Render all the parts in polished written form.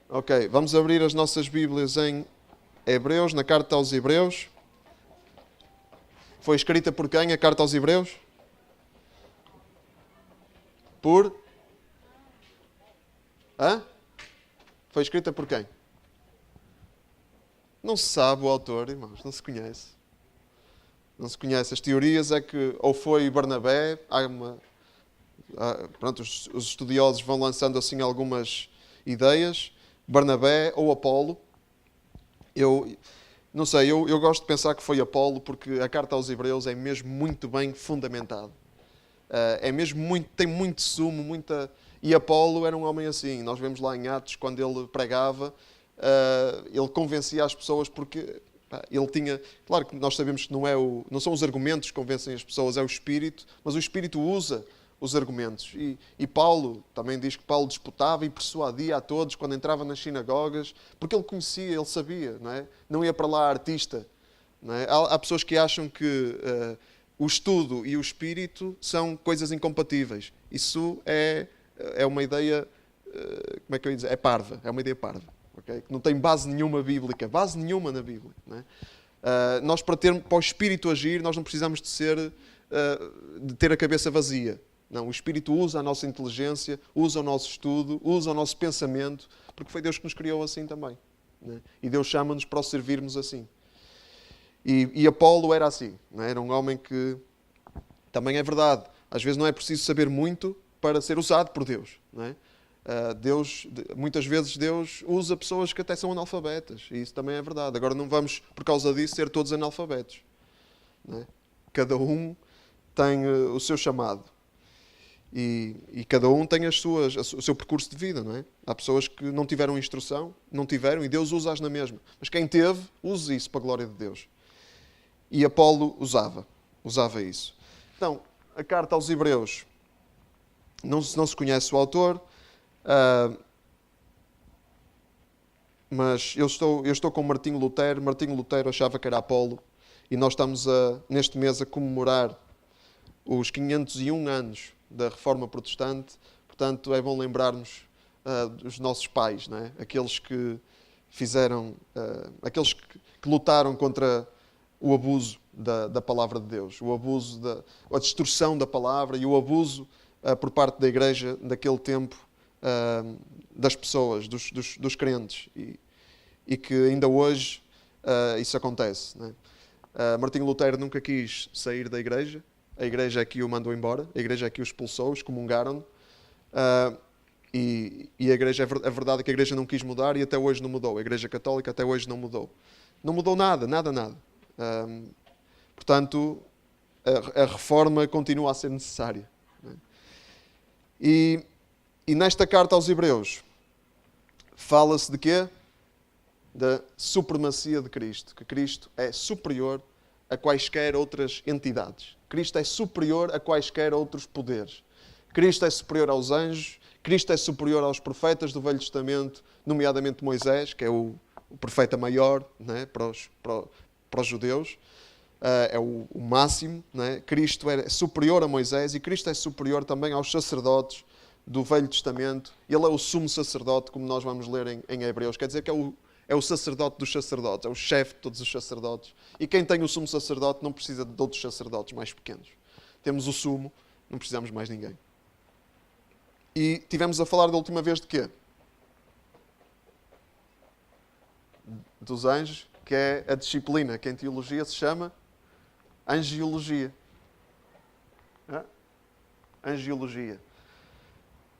Ok, vamos abrir as nossas Bíblias em Hebreus, na carta aos Hebreus. Foi escrita por quem a carta aos Hebreus? Por? Hã? Foi escrita por quem? Não se sabe o autor, irmãos, não se conhece. Não se conhece. As teorias é que ou foi Barnabé, pronto, os estudiosos vão lançando assim algumas ideias, Barnabé ou Apolo. Eu não sei, eu gosto de pensar que foi Apolo porque a carta aos Hebreus é mesmo muito bem fundamentada. É mesmo muito, tem muito sumo, muita... E Apolo era um homem assim. Nós vemos lá em Atos, quando ele pregava, ele convencia as pessoas porque ele tinha... Claro que nós sabemos que não são os argumentos que convencem as pessoas, é o Espírito, mas o Espírito usa os argumentos. E Paulo, também diz que Paulo disputava e persuadia a todos quando entrava nas sinagogas, porque ele conhecia, ele sabia, não é? Não ia para lá artista. Não é? Há pessoas que acham que o estudo e o espírito são coisas incompatíveis. Isso é uma ideia, como é que eu ia dizer? É parva, é uma ideia parva. Okay? Que não tem base nenhuma bíblica, base nenhuma na Bíblia. Não é? Nós, para o espírito agir, nós não precisamos de ter a cabeça vazia. Não, o Espírito usa a nossa inteligência, usa o nosso estudo, usa o nosso pensamento, porque foi Deus que nos criou assim também. Não é? E Deus chama-nos para o servirmos assim. E Apolo era assim, não é? Era um homem que, também é verdade, às vezes não é preciso saber muito para ser usado por Deus. Não é? Muitas vezes Deus usa pessoas que até são analfabetas, e isso também é verdade. Agora não vamos, por causa disso, ser todos analfabetos. Não é? Cada um tem o seu chamado. E cada um tem o seu percurso de vida, não é? Há pessoas que não tiveram instrução, não tiveram, e Deus usa-as na mesma. Mas quem teve, use isso para a glória de Deus. E Apolo usava isso. Então, a carta aos Hebreus, não se conhece o autor, mas eu estou com Martinho Lutero. Martinho Lutero achava que era Apolo, e nós estamos neste mês a comemorar os 501 anos da Reforma Protestante. Portanto, é bom lembrarmos dos nossos pais, não é? Aqueles que fizeram, aqueles que lutaram contra o abuso da palavra de Deus, o abuso, a distorção da palavra e o abuso por parte da Igreja daquele tempo, das pessoas, dos crentes. E que ainda hoje isso acontece. Não é? Martinho Lutero nunca quis sair da Igreja. A Igreja é que o mandou embora, a Igreja é que o expulsou, excomungaram-no. E a Igreja, a verdade é que a Igreja não quis mudar e até hoje não mudou. A Igreja Católica até hoje não mudou. Não mudou nada. Portanto, a reforma continua a ser necessária. Não é? E nesta carta aos Hebreus, fala-se de quê? Da supremacia de Cristo. Que Cristo é superior a quaisquer outras entidades. Cristo é superior a quaisquer outros poderes. Cristo é superior aos anjos. Cristo é superior aos profetas do Velho Testamento, nomeadamente Moisés, que é o profeta maior, não é? para os judeus. É o máximo. Não é? Cristo é superior a Moisés e Cristo é superior também aos sacerdotes do Velho Testamento. Ele é o sumo sacerdote, como nós vamos ler em Hebreus. Quer dizer que é o sacerdote dos sacerdotes, é o chefe de todos os sacerdotes. E quem tem o sumo sacerdote não precisa de outros sacerdotes mais pequenos. Temos o sumo, não precisamos mais de ninguém. E tivemos a falar da última vez de quê? Dos anjos, que é a disciplina que em teologia se chama angiologia. Angiologia.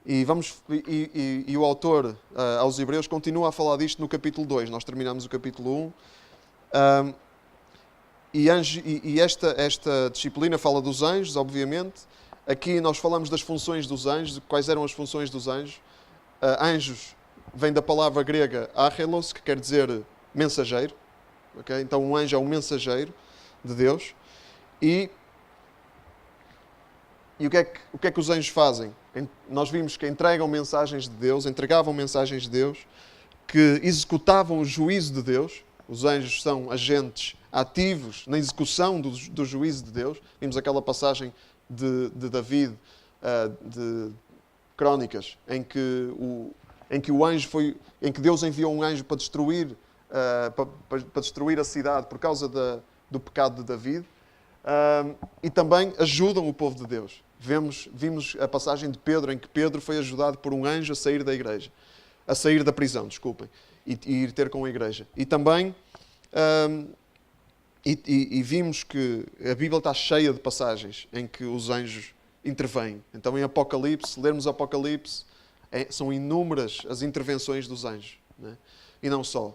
E o autor aos Hebreus continua a falar disto no capítulo 2. Nós terminamos o capítulo 1. E esta disciplina fala dos anjos, obviamente. Aqui nós falamos das funções dos anjos. Quais eram as funções dos anjos? Anjos vem da palavra grega archelos, que quer dizer mensageiro. Okay? Então um anjo é um mensageiro de Deus. E o que é que os anjos fazem? Nós vimos que entregam mensagens de Deus, entregavam mensagens de Deus, que executavam o juízo de Deus. Os anjos são agentes ativos na execução do juízo de Deus. Vimos aquela passagem de David, de Crónicas, em que em que em que Deus enviou um anjo para destruir, para destruir a cidade por causa do pecado de David. E também ajudam o povo de Deus. Vimos a passagem de Pedro, em que Pedro foi ajudado por um anjo a sair da igreja, a sair da prisão, desculpem, e ir ter com a igreja. E também vimos que a Bíblia está cheia de passagens em que os anjos intervêm. Então, em Apocalipse, se lermos Apocalipse, são inúmeras as intervenções dos anjos, né? E não só.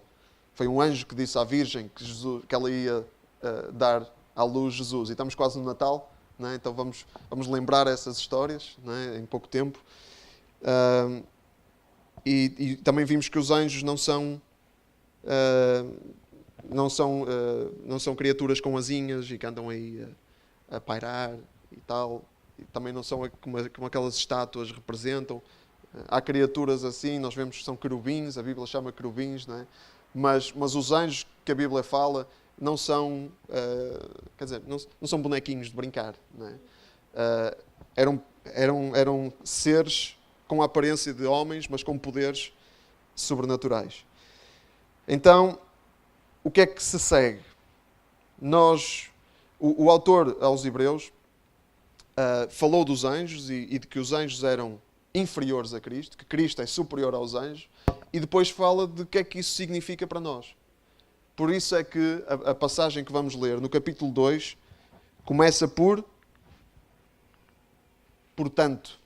Foi um anjo que disse à Virgem que ela ia dar à luz Jesus. E estamos quase no Natal, né? Então vamos lembrar essas histórias, né? Em pouco tempo. E também vimos que os anjos não são criaturas com asinhas e que andam aí a pairar e tal. E também não são como aquelas estátuas representam. Há criaturas assim, nós vemos que são querubins, a Bíblia chama querubins, não é? Mas os anjos que a Bíblia fala não são, não são bonequinhos de brincar, não é? Eram seres com a aparência de homens, mas com poderes sobrenaturais. Então, o que é que se segue? O autor aos Hebreus falou dos anjos e de que os anjos eram inferiores a Cristo, que Cristo é superior aos anjos, e depois fala de que é que isso significa para nós. Por isso é que a passagem que vamos ler no capítulo 2 começa portanto.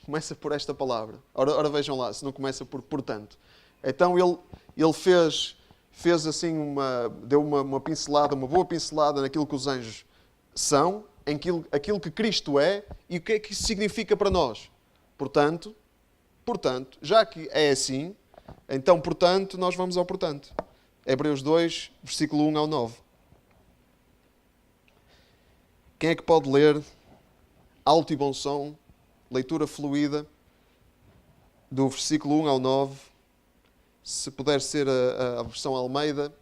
Começa por esta palavra. Ora vejam lá, se não começa por portanto. Então ele fez assim deu uma pincelada, uma boa pincelada naquilo que os anjos são, aquilo que Cristo é e o que é que isso significa para nós. Portanto, já que é assim, então, portanto, nós vamos ao portanto. Hebreus 2, versículo 1 ao 9. Quem é que pode ler alto e bom som, leitura fluida, do versículo 1 ao 9? Se puder ser a versão Almeida,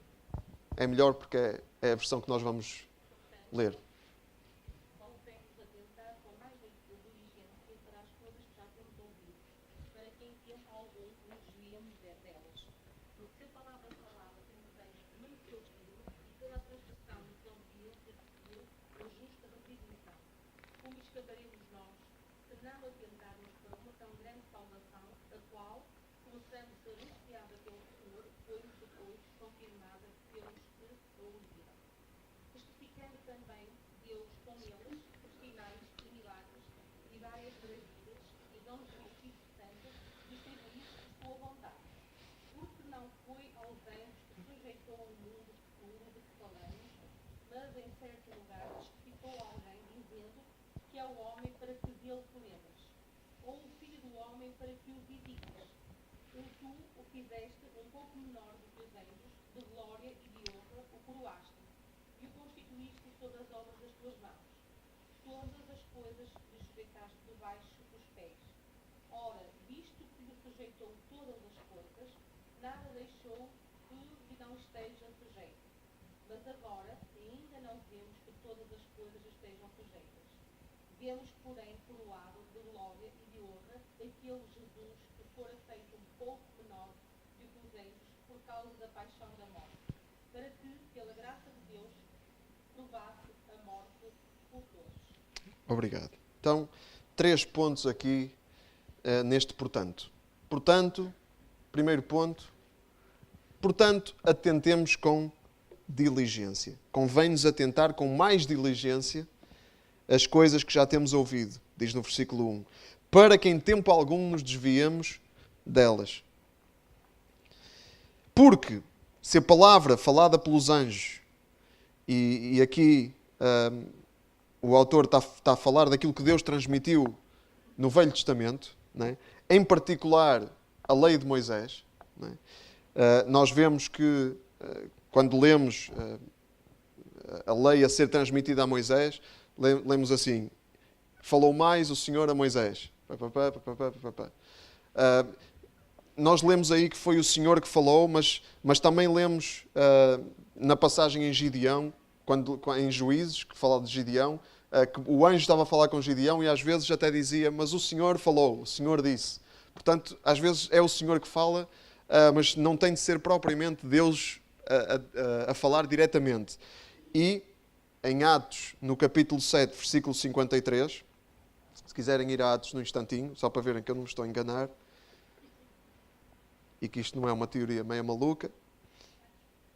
é melhor porque é a versão que nós vamos ler. Vemos, porém, coroado de glória e de honra aquele Jesus que fora feito um pouco menor do que os anjos por causa da paixão da morte, para que, pela graça de Deus, provasse a morte por todos. Obrigado. Então, 3 pontos aqui neste portanto. Portanto, primeiro ponto, portanto, atentemos com diligência. Convém-nos atentar com mais diligência as coisas que já temos ouvido, diz no versículo 1, para que em tempo algum nos desviemos delas. Porque, se a palavra falada pelos anjos, e aqui o autor está a falar daquilo que Deus transmitiu no Velho Testamento, não é? Em particular a lei de Moisés, não é? Nós vemos que, quando lemos a lei a ser transmitida a Moisés, lemos assim: falou mais o Senhor a Moisés. Nós lemos aí que foi o Senhor que falou, mas também lemos na passagem em Gideão, em Juízes, que fala de Gideão, que o anjo estava a falar com Gideão e às vezes até dizia: mas o Senhor falou, o Senhor disse. Portanto, às vezes é o Senhor que fala, mas não tem de ser propriamente Deus a falar diretamente. E em Atos, no capítulo 7, versículo 53, se quiserem ir a Atos num instantinho, só para verem que eu não me estou a enganar, e que isto não é uma teoria meio maluca.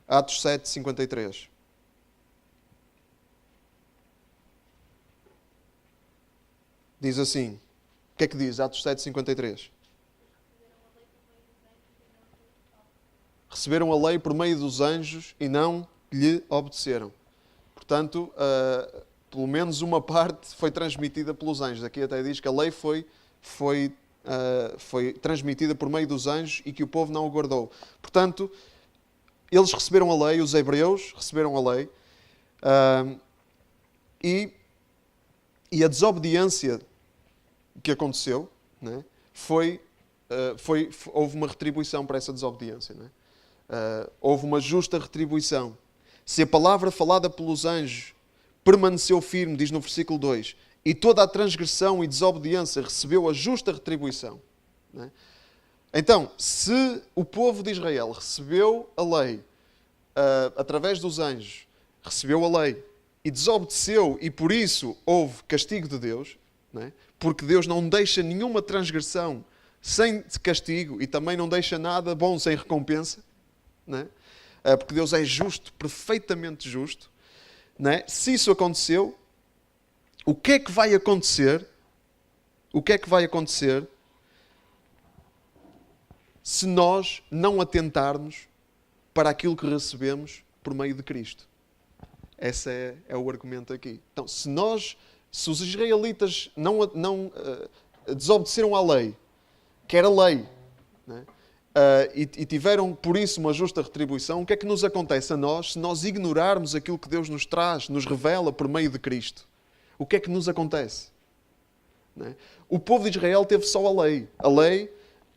Atos 7, 53. Diz assim, o que é que diz Atos 7, 53? Receberam a lei por meio dos anjos e não lhe obedeceram. Portanto, pelo menos uma parte foi transmitida pelos anjos. Aqui até diz que a lei foi transmitida por meio dos anjos e que o povo não o guardou. Portanto, eles receberam a lei, os hebreus receberam a lei, e a desobediência que aconteceu, né, houve uma retribuição para essa desobediência. Né? Houve uma justa retribuição. Se a palavra falada pelos anjos permaneceu firme, diz no versículo 2, e toda a transgressão e desobediência recebeu a justa retribuição. Né? Então, se o povo de Israel recebeu a lei através dos anjos, recebeu a lei e desobedeceu, e por isso houve castigo de Deus, né? Porque Deus não deixa nenhuma transgressão sem castigo e também não deixa nada bom sem recompensa, né? Porque Deus é justo, perfeitamente justo. Né? Se isso aconteceu, o que é que vai acontecer? O que é que vai acontecer se nós não atentarmos para aquilo que recebemos por meio de Cristo? Esse é o argumento aqui. Então, se os israelitas não desobedeceram à lei, que era lei, né? E tiveram por isso uma justa retribuição, o que é que nos acontece a nós se nós ignorarmos aquilo que Deus nos traz, nos revela por meio de Cristo? O que é que nos acontece? Né? O povo de Israel teve só a lei. A lei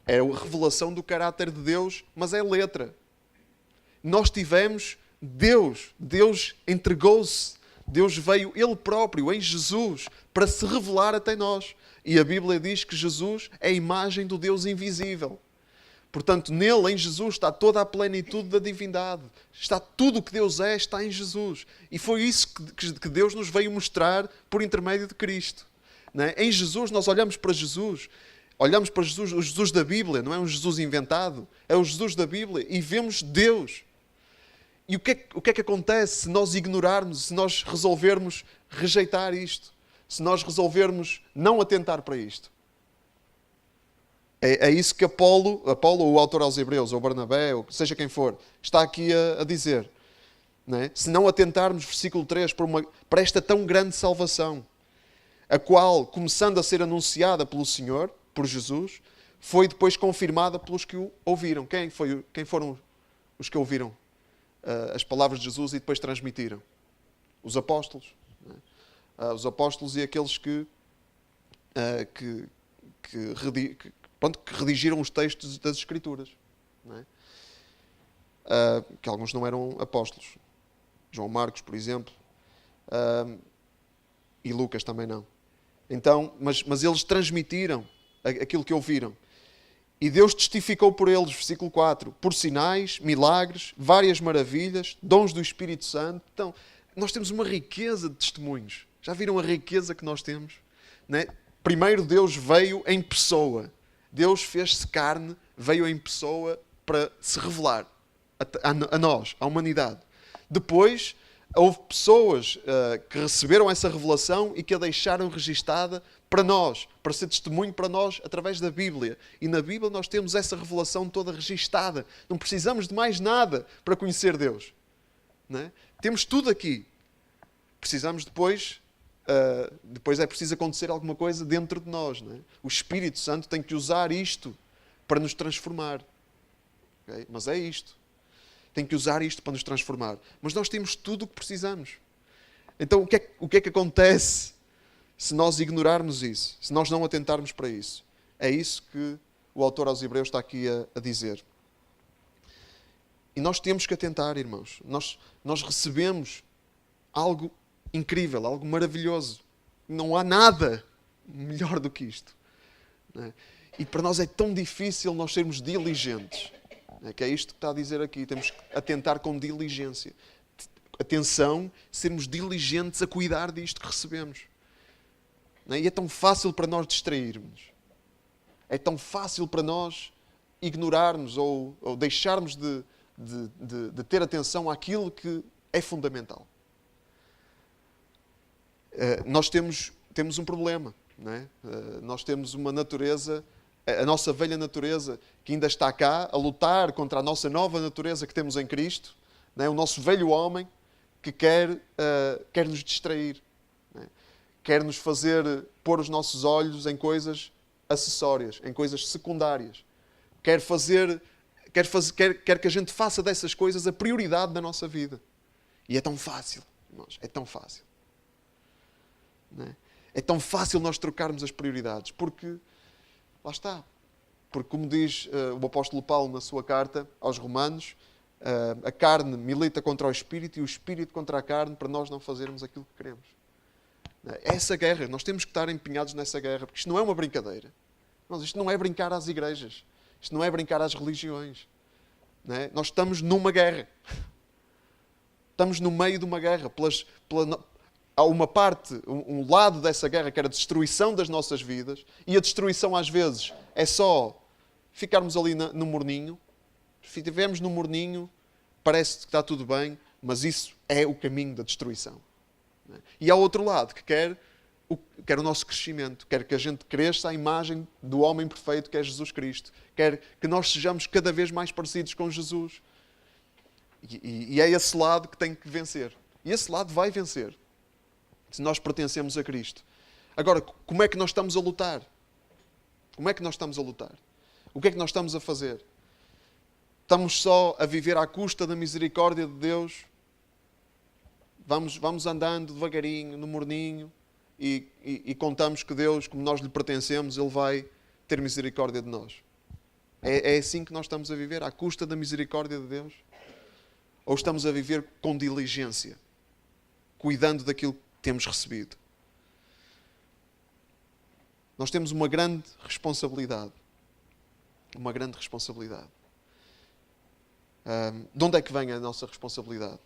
é a revelação do caráter de Deus, mas é letra. Nós tivemos Deus. Deus entregou-se. Deus veio Ele próprio, em Jesus, para se revelar até nós. E a Bíblia diz que Jesus é a imagem do Deus invisível. Portanto, nele, em Jesus, está toda a plenitude da divindade. Está tudo o que Deus é, está em Jesus. E foi isso que Deus nos veio mostrar por intermédio de Cristo. Não é? Em Jesus, nós olhamos para Jesus, o Jesus da Bíblia, não é um Jesus inventado, é o Jesus da Bíblia, e vemos Deus. E o que é que acontece se nós ignorarmos, se nós resolvermos rejeitar isto? Se nós resolvermos não atentar para isto? É isso que Apolo, ou o autor aos Hebreus, ou Barnabé, ou seja quem for, está aqui a dizer. Não é? Se não atentarmos, versículo 3, para esta tão grande salvação, a qual, começando a ser anunciada pelo Senhor, por Jesus, foi depois confirmada pelos que o ouviram. Quem foram os que ouviram as palavras de Jesus e depois transmitiram? Os apóstolos. Não é? Os apóstolos e aqueles que redigiram os textos das Escrituras. Não é? Que alguns não eram apóstolos. João Marcos, por exemplo. E Lucas também não. Então, mas eles transmitiram aquilo que ouviram. E Deus testificou por eles, versículo 4, por sinais, milagres, várias maravilhas, dons do Espírito Santo. Então, nós temos uma riqueza de testemunhos. Já viram a riqueza que nós temos? Não é? Primeiro, Deus veio em pessoa. Deus fez-se carne, veio em pessoa para se revelar a nós, à humanidade. Depois, houve pessoas que receberam essa revelação e que a deixaram registada para nós, para ser testemunho para nós através da Bíblia. E na Bíblia nós temos essa revelação toda registada. Não precisamos de mais nada para conhecer Deus. Não é? Temos tudo aqui. Precisamos depois é preciso acontecer alguma coisa dentro de nós. Não é? O Espírito Santo tem que usar isto para nos transformar. Okay? Mas é isto. Tem que usar isto para nos transformar. Mas nós temos tudo o que precisamos. Então o que é que acontece se nós ignorarmos isso? Se nós não atentarmos para isso? É isso que o autor aos Hebreus está aqui a dizer. E nós temos que atentar, irmãos. Nós recebemos algo incrível, algo maravilhoso. Não há nada melhor do que isto. Não é? E para nós é tão difícil nós sermos diligentes. Que é isto que está a dizer aqui. Temos que atentar com diligência. Atenção, sermos diligentes a cuidar disto que recebemos. E é tão fácil para nós distrairmos. É tão fácil para nós ignorarmos ou deixarmos de ter atenção àquilo que é fundamental. Nós temos um problema. Não é? Nós temos uma natureza, a nossa velha natureza, que ainda está cá, a lutar contra a nossa nova natureza que temos em Cristo. Não é? O nosso velho homem que quer nos distrair. Não é? Quer nos fazer pôr os nossos olhos em coisas acessórias, em coisas secundárias. Quer que a gente faça dessas coisas a prioridade da nossa vida. E é tão fácil, irmãos, é tão fácil. Não é? É tão fácil nós trocarmos as prioridades, porque, lá está, porque como diz o apóstolo Paulo na sua carta aos Romanos, a carne milita contra o Espírito e o Espírito contra a carne para nós não fazermos aquilo que queremos. É essa guerra, nós temos que estar empenhados nessa guerra, porque isto não é uma brincadeira. Isto não é brincar às igrejas, isto não é brincar às religiões. Não é? Nós estamos numa guerra. Estamos no meio de uma guerra. Há uma parte, um lado dessa guerra que era a destruição das nossas vidas, e a destruição às vezes é só ficarmos ali no morninho. Se estivermos no morninho, parece que está tudo bem, mas isso é o caminho da destruição. E há outro lado que quer o nosso crescimento, quer que a gente cresça à imagem do homem perfeito que é Jesus Cristo, quer que nós sejamos cada vez mais parecidos com Jesus. E é esse lado que tem que vencer. E esse lado vai vencer, se nós pertencemos a Cristo. Agora, como é que nós estamos a lutar? Como é que nós estamos a lutar? O que é que nós estamos a fazer? Estamos só a viver à custa da misericórdia de Deus? Vamos andando devagarinho, no morninho, e contamos que Deus, como nós lhe pertencemos, Ele vai ter misericórdia de nós. É assim que nós estamos a viver, à custa da misericórdia de Deus? Ou estamos a viver com diligência, cuidando daquilo que temos recebido? Nós temos uma grande responsabilidade. Uma grande responsabilidade. De onde é que vem a nossa responsabilidade?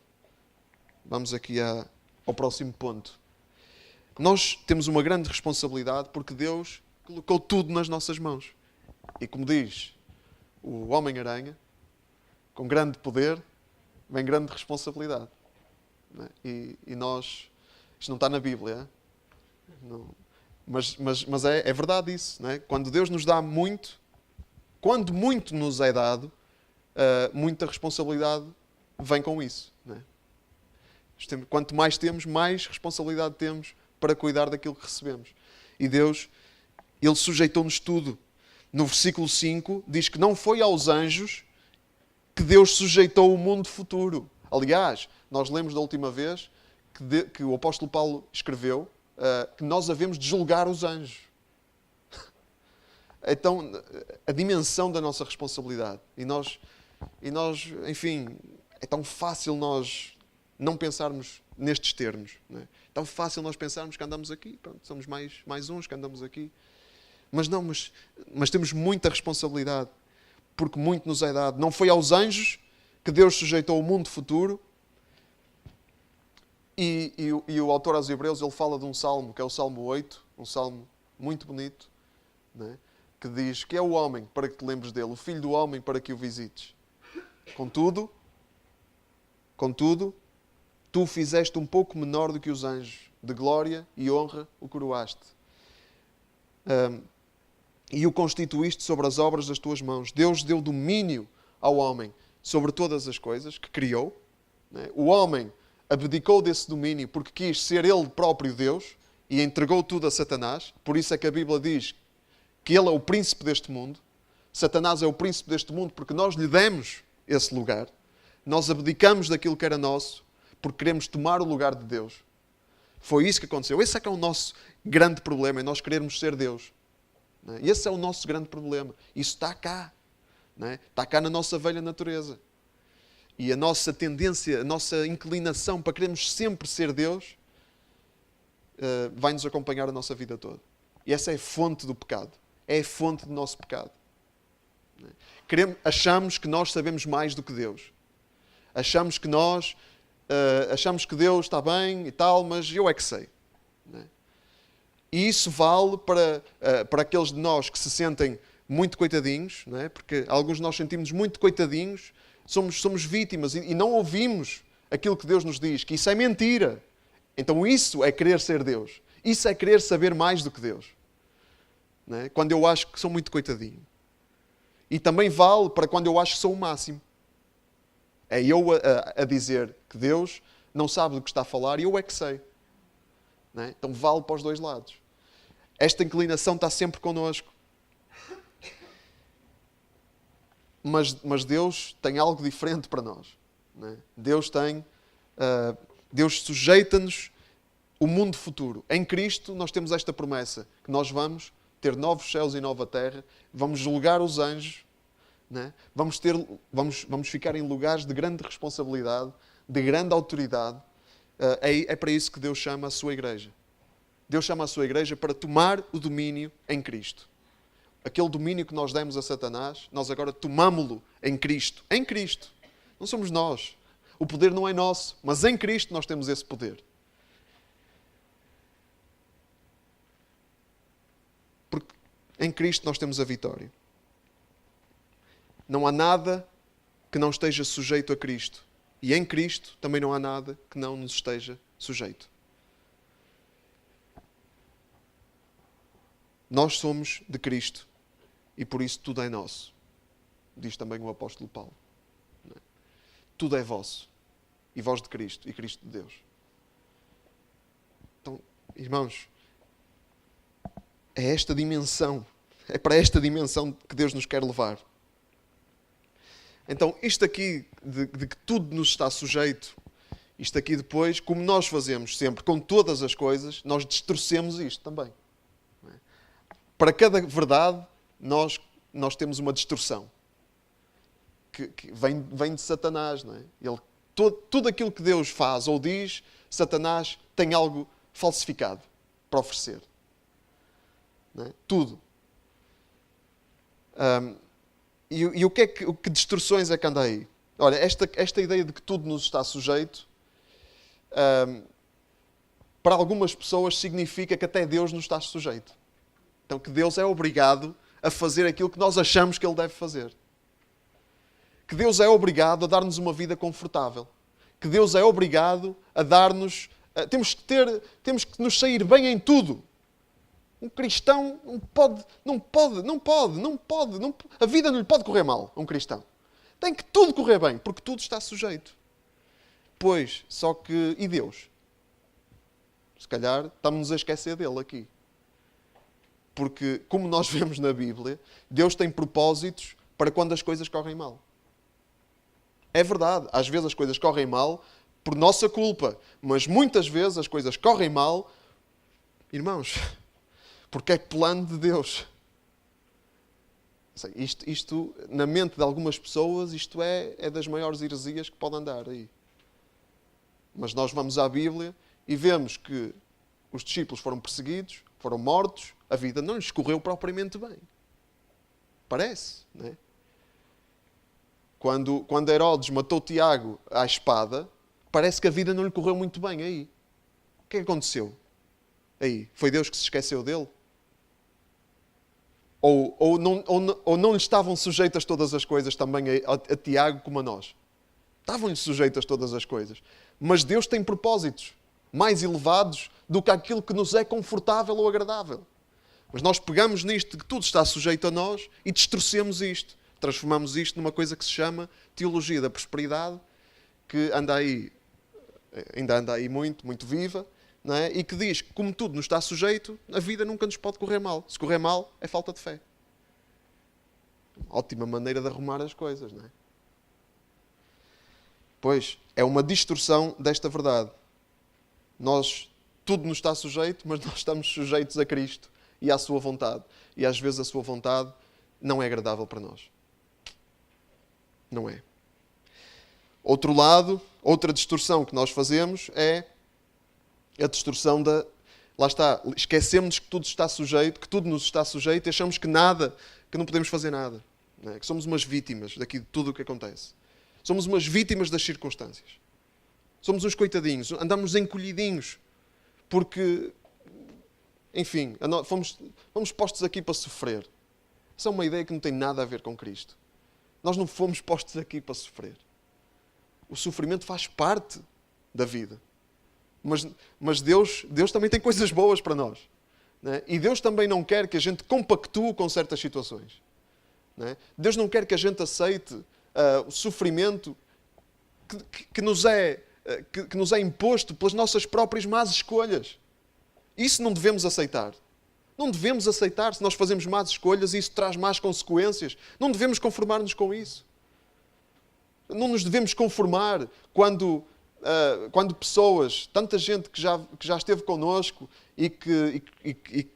Vamos aqui ao próximo ponto. Nós temos uma grande responsabilidade porque Deus colocou tudo nas nossas mãos. E como diz o Homem-Aranha, com grande poder vem grande responsabilidade. Não é? E nós... Isto não está na Bíblia. Não, mas é verdade isso. Não é? Quando Deus nos dá muito, quando muito nos é dado, muita responsabilidade vem com isso. Não é? Quanto mais temos, mais responsabilidade temos para cuidar daquilo que recebemos. E Deus, Ele sujeitou-nos tudo. No versículo 5, diz que não foi aos anjos que Deus sujeitou o mundo futuro. Aliás, nós lemos da última vez que o apóstolo Paulo escreveu que nós havemos de julgar os anjos. Então, a dimensão da nossa responsabilidade. E nós, enfim, é tão fácil nós não pensarmos nestes termos. Não é? É tão fácil nós pensarmos que andamos aqui, pronto, somos mais uns que andamos aqui. Mas não, mas temos muita responsabilidade, porque muito nos é dado. Não foi aos anjos que Deus sujeitou o mundo futuro. E o autor aos Hebreus, ele fala de um salmo, que é o Salmo 8, um salmo muito bonito, não é? Que diz que é o homem para que te lembres dele, o filho do homem para que o visites. Contudo, tu o fizeste um pouco menor do que os anjos, de glória e honra o coroaste. E o constituíste sobre as obras das tuas mãos. Deus deu domínio ao homem sobre todas as coisas que criou. Não é? O homem abdicou desse domínio porque quis ser ele próprio Deus e entregou tudo a Satanás. Por isso é que a Bíblia diz que ele é o príncipe deste mundo. Satanás é o príncipe deste mundo porque nós lhe demos esse lugar. Nós abdicamos daquilo que era nosso porque queremos tomar o lugar de Deus. Foi isso que aconteceu. Esse é que é o nosso grande problema, é nós querermos ser Deus. Não é? Esse é o nosso grande problema. Isso está cá. Não é? Está cá na nossa velha natureza. E a nossa tendência, a nossa inclinação para querermos sempre ser Deus vai nos acompanhar a nossa vida toda. E essa é a fonte do pecado. é a fonte do nosso pecado. Achamos que nós sabemos mais do que Deus. Achamos que Deus está bem e tal, mas eu é que sei. E isso vale para aqueles de nós que se sentem muito coitadinhos, não é? Porque alguns de nós sentimos muito coitadinhos, somos vítimas e não ouvimos aquilo que Deus nos diz, que isso é mentira. Então isso é querer ser Deus. Isso é querer saber mais do que Deus. Não é? Quando eu acho que sou muito coitadinho. E também vale para quando eu acho que sou o máximo. É eu a dizer que Deus não sabe do que está a falar e eu é que sei. Não é? Então vale para os dois lados. Esta inclinação está sempre connosco. Mas Deus tem algo diferente para nós. Não é? Deus sujeita-nos o mundo futuro. Em Cristo nós temos esta promessa, que nós vamos ter novos céus e nova terra, vamos julgar os anjos, não é? Vamos ficar em lugares de grande responsabilidade, de grande autoridade. É para isso que Deus chama a sua igreja. Deus chama a sua igreja para tomar o domínio em Cristo. Aquele domínio que nós demos a Satanás, nós agora tomámo-lo em Cristo. Em Cristo. Não somos nós. O poder não é nosso, mas em Cristo nós temos esse poder. Porque em Cristo nós temos a vitória. Não há nada que não esteja sujeito a Cristo. E em Cristo também não há nada que não nos esteja sujeito. Nós somos de Cristo e por isso tudo é nosso. Diz também o apóstolo Paulo. Não é? Tudo é vosso. E vós de Cristo e Cristo de Deus. Então, irmãos, é esta dimensão, é para esta dimensão que Deus nos quer levar. Então, isto aqui de que tudo nos está sujeito, isto aqui depois, como nós fazemos sempre com todas as coisas, nós distorcemos isto também. Para cada verdade, nós temos uma distorção. Que vem de Satanás. Não é? Tudo aquilo que Deus faz ou diz, Satanás tem algo falsificado para oferecer. Não é? Tudo. E que distorções é que anda aí? Olha, esta ideia de que tudo nos está sujeito, para algumas pessoas significa que até Deus nos está sujeito. Então que Deus é obrigado a fazer aquilo que nós achamos que Ele deve fazer. Que Deus é obrigado a dar-nos uma vida confortável. Que Deus é obrigado a dar-nos... Temos que nos sair bem em tudo. Um cristão não pode. A vida não lhe pode correr mal a um cristão. Tem que tudo correr bem, porque tudo está sujeito. Pois, só que... E Deus? Se calhar estamos a esquecer dele aqui. Porque, como nós vemos na Bíblia, Deus tem propósitos para quando as coisas correm mal. É verdade, às vezes as coisas correm mal por nossa culpa, mas muitas vezes as coisas correm mal, irmãos, porque é plano de Deus. Isto na mente de algumas pessoas, isto é das maiores heresias que pode andar aí. Mas nós vamos à Bíblia e vemos que os discípulos foram perseguidos, foram mortos, a vida não lhes correu propriamente bem. Parece, não é? Quando Herodes matou Tiago à espada, parece que a vida não lhe correu muito bem aí. O que é que aconteceu? Aí, foi Deus que se esqueceu dele? Ou não lhe estavam sujeitas todas as coisas também a Tiago como a nós? Estavam-lhe sujeitas todas as coisas. Mas Deus tem propósitos mais elevados do que aquilo que nos é confortável ou agradável. Mas nós pegamos nisto de que tudo está sujeito a nós e distorcemos isto. Transformamos isto numa coisa que se chama teologia da prosperidade, que ainda anda aí muito, muito viva, não é? E que diz que como tudo nos está sujeito, a vida nunca nos pode correr mal. Se correr mal, é falta de fé. Ótima maneira de arrumar as coisas, não é? Pois, é uma distorção desta verdade. Tudo nos está sujeito, mas nós estamos sujeitos a Cristo e à sua vontade. E às vezes a sua vontade não é agradável para nós. Não é. Outro lado, outra distorção que nós fazemos é a distorção da Lá está, esquecemos que tudo está sujeito, que tudo nos está sujeito e achamos que nada, que não podemos fazer nada. Não é? Que somos umas vítimas daqui de tudo o que acontece. Somos umas vítimas das circunstâncias. Somos uns coitadinhos, andamos encolhidinhos, porque, enfim, fomos postos aqui para sofrer. Essa é uma ideia que não tem nada a ver com Cristo. Nós não fomos postos aqui para sofrer. O sofrimento faz parte da vida. Mas Deus também tem coisas boas para nós. Não é? E Deus também não quer que a gente compactue com certas situações. Não é? Deus não quer que a gente aceite o sofrimento que nos é imposto pelas nossas próprias más escolhas. Isso não devemos aceitar. Não devemos aceitar se nós fazemos más escolhas e isso traz más consequências. Não devemos conformar-nos com isso. Não nos devemos conformar quando pessoas, tanta gente que já esteve connosco e que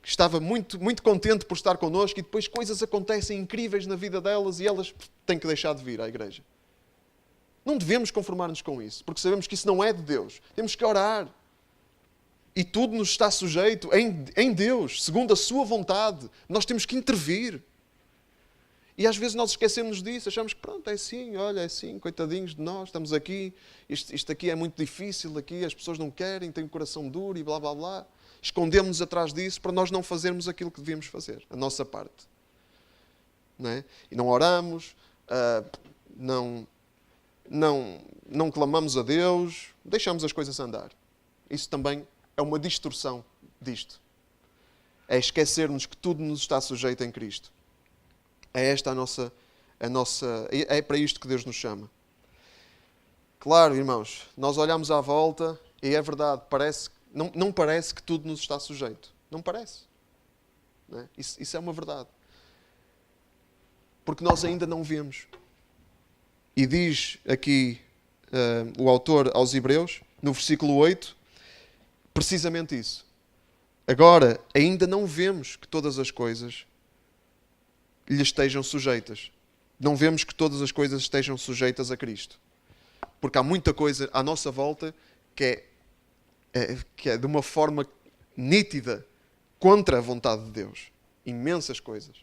estava muito, muito contente por estar connosco e depois coisas acontecem incríveis na vida delas e elas têm que deixar de vir à igreja. Não devemos conformar-nos com isso, porque sabemos que isso não é de Deus. Temos que orar. E tudo nos está sujeito em Deus, segundo a sua vontade. Nós temos que intervir. E às vezes nós esquecemos disso, achamos que pronto, é assim, olha, é assim, coitadinhos de nós, estamos aqui, isto aqui é muito difícil, aqui as pessoas não querem, têm o coração duro e blá blá blá. Escondemos-nos atrás disso para nós não fazermos aquilo que devíamos fazer, a nossa parte. Não é? E não oramos, não clamamos a Deus, deixamos as coisas andar. Isso também é uma distorção disto. É esquecermos que tudo nos está sujeito em Cristo. É esta é para isto que Deus nos chama. Claro, irmãos, nós olhamos à volta e é verdade, não parece que tudo nos está sujeito. Não parece. Não é? Isso é uma verdade. Porque nós ainda não vemos. E diz aqui o autor aos Hebreus, no versículo 8, precisamente isso. Agora, ainda não vemos que todas as coisas lhe estejam sujeitas. Não vemos que todas as coisas estejam sujeitas a Cristo. Porque há muita coisa à nossa volta que é de uma forma nítida contra a vontade de Deus. Imensas coisas.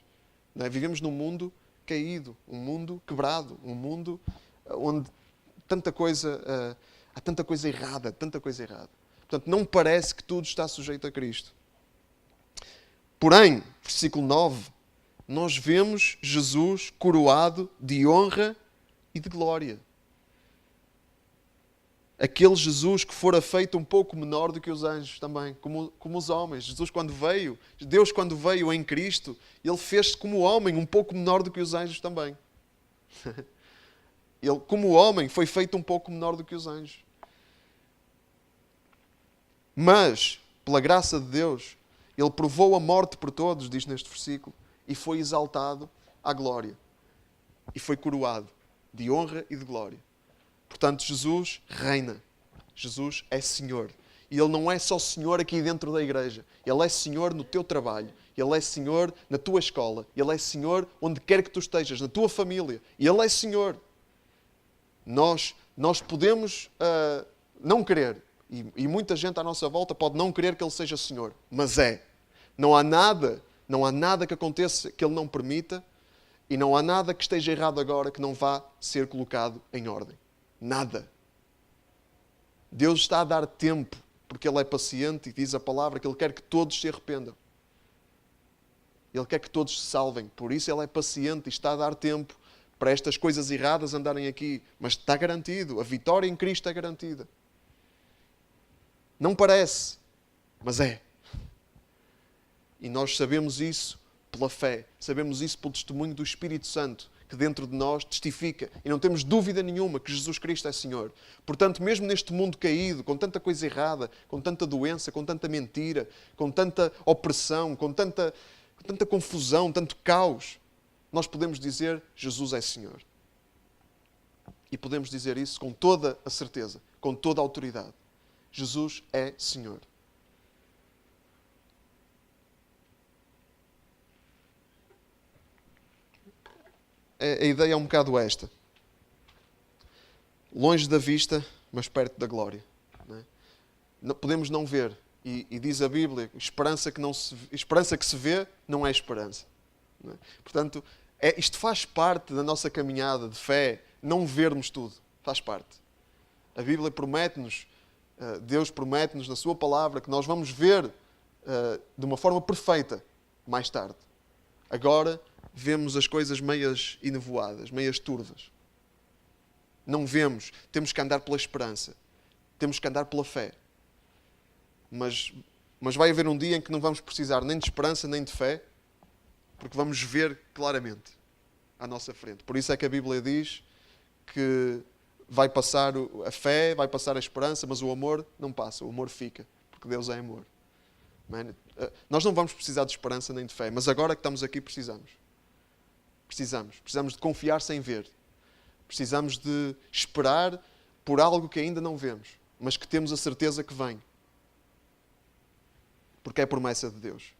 Não é? Vivemos num mundo caído, um mundo quebrado, um mundo onde há tanta coisa errada. Portanto, não parece que tudo está sujeito a Cristo. Porém, versículo 9, nós vemos Jesus coroado de honra e de glória. Aquele Jesus que fora feito um pouco menor do que os anjos também, como os homens. Deus quando veio em Cristo, Ele fez-se como homem, um pouco menor do que os anjos também. Ele, como homem, foi feito um pouco menor do que os anjos. Mas, pela graça de Deus, Ele provou a morte por todos, diz neste versículo, e foi exaltado à glória. E foi coroado de honra e de glória. Portanto, Jesus reina. Jesus é Senhor. E Ele não é só Senhor aqui dentro da igreja. Ele é Senhor no teu trabalho. Ele é Senhor na tua escola. Ele é Senhor onde quer que tu estejas, na tua família. E Ele é Senhor. Nós podemos não querer. E muita gente à nossa volta pode não querer que Ele seja Senhor. Mas é. Não há nada que aconteça que Ele não permita. E não há nada que esteja errado agora que não vá ser colocado em ordem. Nada. Deus está a dar tempo, porque Ele é paciente e diz a palavra que Ele quer que todos se arrependam. Ele quer que todos se salvem. Por isso Ele é paciente e está a dar tempo para estas coisas erradas andarem aqui. Mas está garantido. A vitória em Cristo é garantida. Não parece, mas é. E nós sabemos isso pela fé. Sabemos isso pelo testemunho do Espírito Santo, que dentro de nós testifica. E não temos dúvida nenhuma que Jesus Cristo é Senhor. Portanto, mesmo neste mundo caído, com tanta coisa errada, com tanta doença, com tanta mentira, com tanta opressão, com tanta confusão, tanto caos, nós podemos dizer, Jesus é Senhor. E podemos dizer isso com toda a certeza, com toda a autoridade. Jesus é Senhor. A ideia é um bocado esta. Longe da vista, mas perto da glória. Não é? Podemos não ver, E diz a Bíblia, esperança que se vê não é esperança. Não é? Portanto, isto faz parte da nossa caminhada de fé, não vermos tudo. Faz parte. A Bíblia promete-nos, Deus promete-nos na sua palavra que nós vamos ver de uma forma perfeita mais tarde. Agora vemos as coisas meias enevoadas, meias turvas. Não vemos. Temos que andar pela esperança. Temos que andar pela fé. Mas vai haver um dia em que não vamos precisar nem de esperança nem de fé, porque vamos ver claramente à nossa frente. Por isso é que a Bíblia diz que vai passar a fé, vai passar a esperança, mas o amor não passa. O amor fica, porque Deus é amor. Nós não vamos precisar de esperança nem de fé, mas agora que estamos aqui precisamos. Precisamos de confiar sem ver. Precisamos de esperar por algo que ainda não vemos, mas que temos a certeza que vem. Porque é promessa de Deus.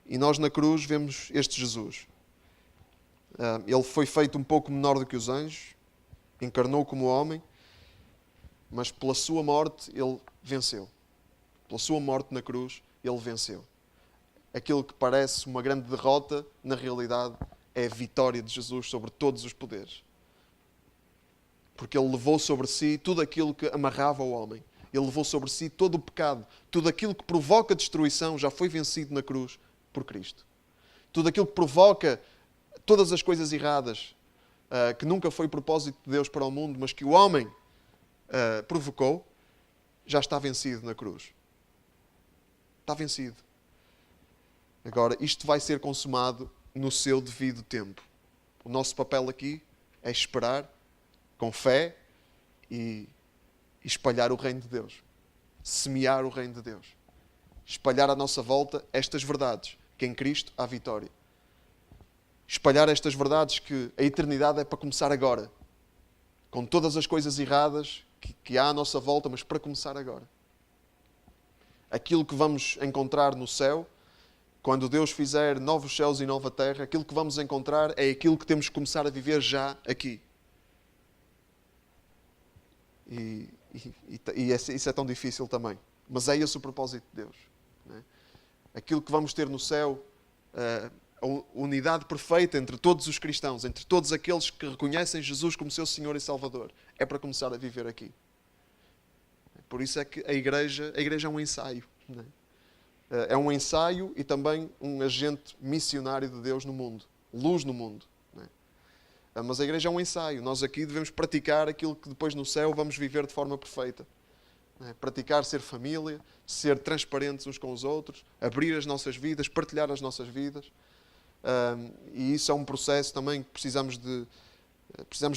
E nós na cruz vemos este Jesus. Ele foi feito um pouco menor do que os anjos, encarnou como homem, mas pela sua morte ele venceu. Pela sua morte na cruz, ele venceu. Aquilo que parece uma grande derrota, na realidade, é a vitória de Jesus sobre todos os poderes. Porque ele levou sobre si tudo aquilo que amarrava o homem. Ele levou sobre si todo o pecado. Tudo aquilo que provoca destruição já foi vencido na cruz por Cristo. Tudo aquilo que provoca todas as coisas erradas, que nunca foi propósito de Deus para o mundo, mas que o homem provocou, já está vencido na cruz. Está vencido. Agora, isto vai ser consumado no seu devido tempo. O nosso papel aqui é esperar com fé e espalhar o reino de Deus. Semear o reino de Deus. Espalhar à nossa volta estas verdades, que em Cristo há vitória. Espalhar estas verdades que a eternidade é para começar agora. Com todas as coisas erradas que há à nossa volta, mas para começar agora. Aquilo que vamos encontrar no céu, quando Deus fizer novos céus e nova terra, aquilo que vamos encontrar é aquilo que temos que começar a viver já aqui. E isso é tão difícil também. Mas é esse o propósito de Deus. Não é? Aquilo que vamos ter no céu, a unidade perfeita entre todos os cristãos, entre todos aqueles que reconhecem Jesus como seu Senhor e Salvador, é para começar a viver aqui. Por isso é que a igreja é um ensaio. Não é? É um ensaio e também um agente missionário de Deus no mundo. Luz no mundo. Não é? Mas a igreja é um ensaio. Nós aqui devemos praticar aquilo que depois no céu vamos viver de forma perfeita. Não é? Praticar ser família, ser transparentes uns com os outros, abrir as nossas vidas, partilhar as nossas vidas. E isso é um processo também que precisamos de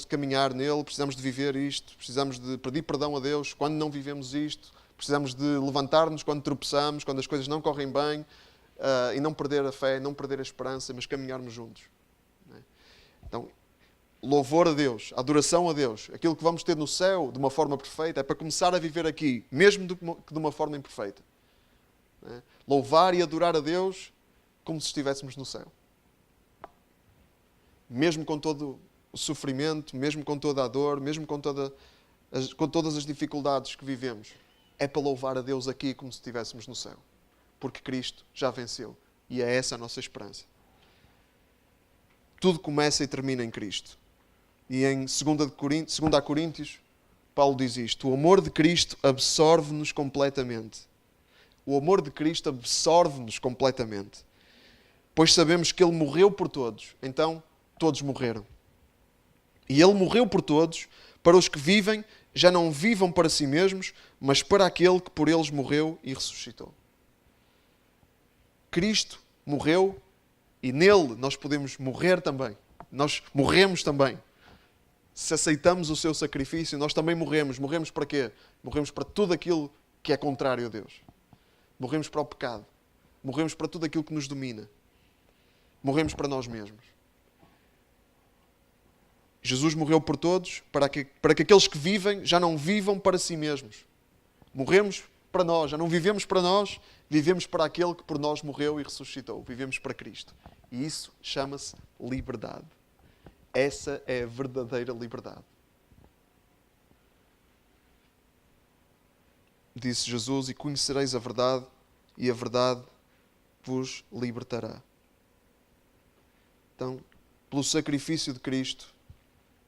caminhar nele, precisamos de viver isto, precisamos de pedir perdão a Deus quando não vivemos isto, precisamos de levantar-nos quando tropeçamos, quando as coisas não correm bem, e não perder a fé, não perder a esperança, mas caminharmos juntos. Não é? Então, louvor a Deus, adoração a Deus, aquilo que vamos ter no céu de uma forma perfeita, é para começar a viver aqui, mesmo que de uma forma imperfeita. Não é? Louvar e adorar a Deus como se estivéssemos no céu. Mesmo com todo o sofrimento, mesmo com toda a dor, mesmo com todas as dificuldades que vivemos, é para louvar a Deus aqui como se estivéssemos no céu. Porque Cristo já venceu. E é essa a nossa esperança. Tudo começa e termina em Cristo. E em 2 Coríntios, Paulo diz isto: o amor de Cristo absorve-nos completamente. O amor de Cristo absorve-nos completamente. Pois sabemos que Ele morreu por todos. Então, todos morreram. E Ele morreu por todos, para os que vivem, já não vivam para si mesmos, mas para aquele que por eles morreu e ressuscitou. Cristo morreu e nele nós podemos morrer também. Nós morremos também. Se aceitamos o seu sacrifício, nós também morremos. Morremos para quê? Morremos para tudo aquilo que é contrário a Deus. Morremos para o pecado. Morremos para tudo aquilo que nos domina. Morremos para nós mesmos. Jesus morreu por todos, para que aqueles que vivem já não vivam para si mesmos. Morremos para nós, já não vivemos para nós, vivemos para aquele que por nós morreu e ressuscitou. Vivemos para Cristo. E isso chama-se liberdade. Essa é a verdadeira liberdade. disse Jesus, e conhecereis a verdade, e a verdade vos libertará. Então, pelo sacrifício de Cristo,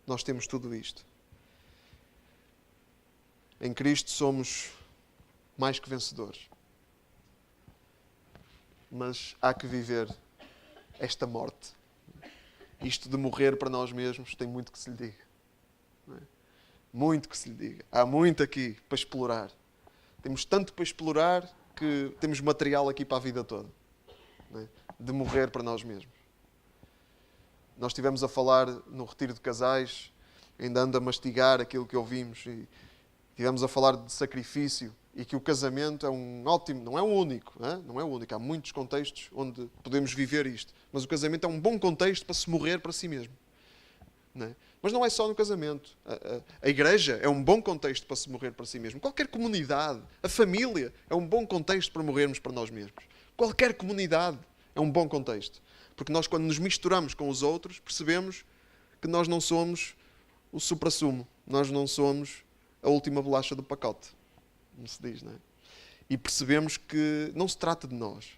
nós temos tudo isto. Em Cristo somos mais que vencedores. Mas há que viver esta morte. Isto de morrer para nós mesmos tem muito que se lhe diga. Não é? Muito que se lhe diga. Há muito aqui para explorar. Temos tanto para explorar que temos material aqui para a vida toda. Não é? De morrer para nós mesmos. Nós estivemos a falar no retiro de casais, ainda ando a mastigar aquilo que ouvimos, e estivemos a falar de sacrifício, e que o casamento é um ótimo, não é o único, não é o único, há muitos contextos onde podemos viver isto, mas o casamento é um bom contexto para se morrer para si mesmo. Não é? Mas não é só no casamento. A igreja é um bom contexto para se morrer para si mesmo. Qualquer comunidade, a família é um bom contexto para morrermos para nós mesmos. Qualquer comunidade é um bom contexto. Porque nós, quando nos misturamos com os outros, percebemos que nós não somos o suprassumo. Nós não somos a última bolacha do pacote. Como se diz, não é? E percebemos que não se trata de nós.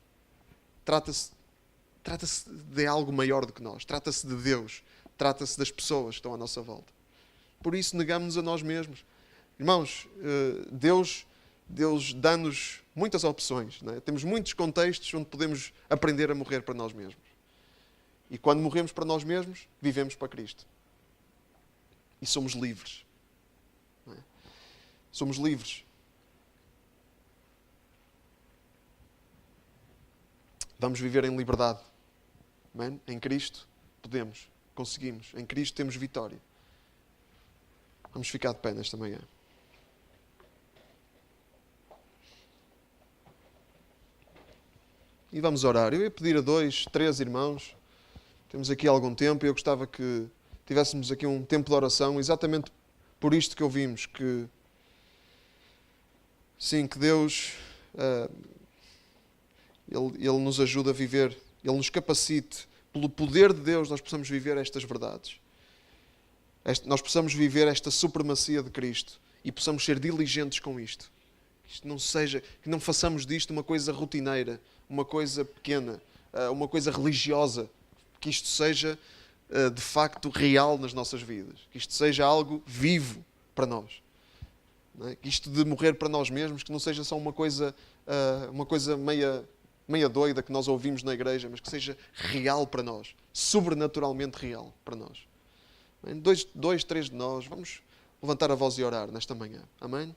Trata-se de algo maior do que nós. Trata-se de Deus. Trata-se das pessoas que estão à nossa volta. Por isso negamos-nos a nós mesmos. Irmãos, Deus dá-nos muitas opções. Não é? Temos muitos contextos onde podemos aprender a morrer para nós mesmos. E quando morremos para nós mesmos, vivemos para Cristo. E somos livres. Não é? Somos livres. Vamos viver em liberdade. Amém? Em Cristo podemos, conseguimos. Em Cristo temos vitória. Vamos ficar de pé nesta manhã. E vamos orar. Eu ia pedir a 2, 3 irmãos. Temos aqui algum tempo e eu gostava que tivéssemos aqui um tempo de oração, exatamente por isto que ouvimos, que sim, que Deus Ele nos ajuda a viver, Ele nos capacite, pelo poder de Deus nós possamos viver estas verdades. Nós possamos viver esta supremacia de Cristo e possamos ser diligentes com isto. Isto não seja, que não façamos disto uma coisa rotineira, uma coisa pequena, uma coisa religiosa. Que isto seja de facto real nas nossas vidas. Que isto seja algo vivo para nós. Não é? Que isto de morrer para nós mesmos, que não seja só uma coisa meia doida que nós ouvimos na igreja, mas que seja real para nós. Sobrenaturalmente real para nós. 2, 3 de nós, vamos levantar a voz e orar nesta manhã. Amém?